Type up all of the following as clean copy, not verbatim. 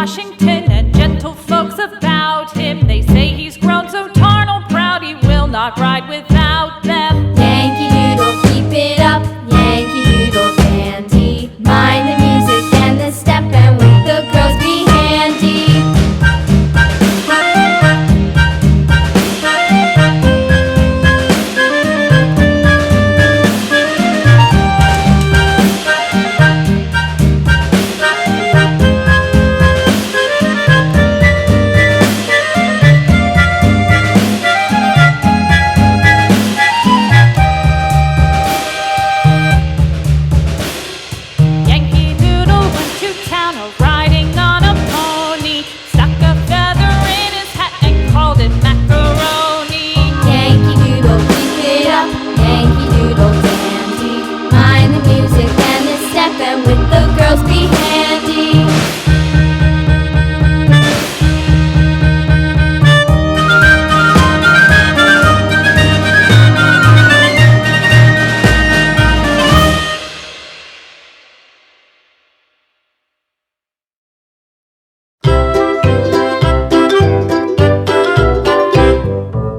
Washington, and gentle folks about him. They say he's grown so tarnal proud he will not ride without them. Yankee Doodle, keep it up, Yankee Doodle dandy. Mind the music and the step, and with the girls be handy. Yankee Doodle went to town riding on a pony, stuck a feather in his hat and called it macaroni. Yankee Doodle, keep it up, Yankee Doodle dandy. Mind the music and the step, and with the girls be handy.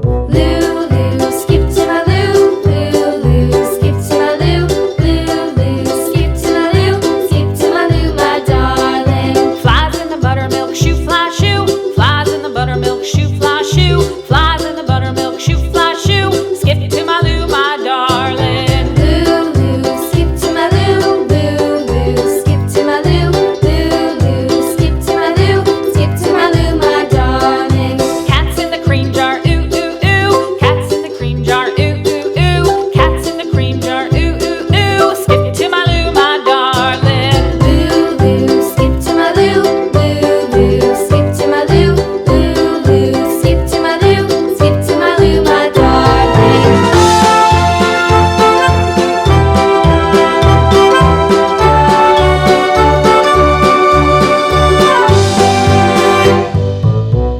Lulu, skip to my loo, Lulu, skip to my loo, Lulu, skip to my loo, skip to my loo, my darling. Flies in the buttermilk shoe, fly shoe. Flies in the buttermilk shoe, fly shoe. Flies in the buttermilk shoe, fly shoe. Skip to my loo, my darling. Lulu, skip to my loo, Lulu, skip to my loo, Lulu, skip to my loo, skip to my loo, my darling. Cats in the cream jar, ooh, ooh, ooh. Cats in the cream jar, ooh, ooh, ooh. Cats in the cream jar, ooh, ooh, ooh. Skip to my loo, my darling. Lulu, skip to my loo, Lulu, skip to my loo, Lulu, skip to my loo, skip to my loo, my darling.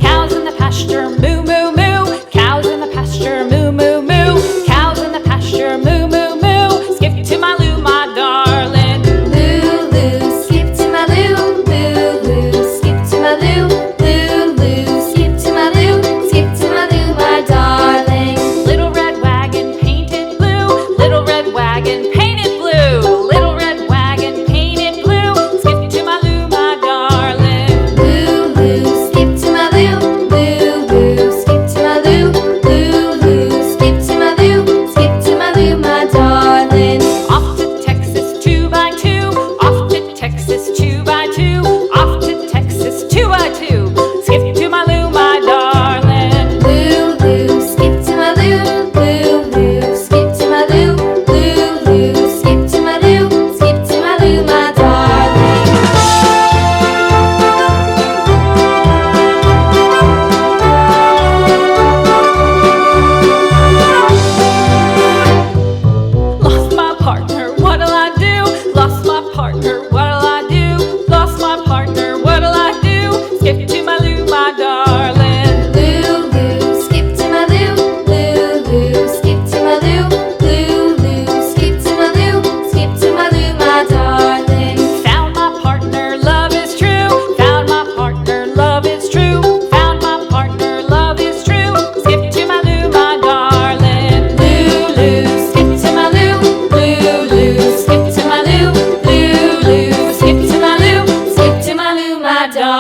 Cows in the pasture, moo, moo, moo. Cows in the pasture, moo, moo, moo. Cows in the pasture, moo, moo, moo. Skip to my loo, my darling. Lulu, skip to my loo, Lulu, skip to my loo, Lulu, skip to my loo, skip to my loo, my darling. Little red wagon painted blue. Little red wagon painted blue. Little red wagon painted blue. Skip to my loo, my darling. Lulu, skip to my loo, Lulu, skip to my loo, Lulu, skip to my loo, skip to my loo, my darling. Off to Texas 2x2. Off to Texas 2x2. Off to Texas 2x2. Skip to my loo, my darling. Lulu, skip to my loo, Lulu, skip to my loo, Lulu, skip to my loo, skip to my loo, my darling. Lost my partner, what'll I do? Lost my partner, what'll I do? Lost my partner, what'll I do? Skip to my loo, my darling. Lulu, skip to my loo, Lulu, skip to my loo, Lulu, skip to my loo, skip to my loo, my darling. Found my partner, love is true. Found my partner, love is true. Found my partner, love is true. Skip to my loo, my darling. Lulu, skip to my loo. Lulu, skip to my loo. Lulu, skip to my loo. Skip to my loo, my darling.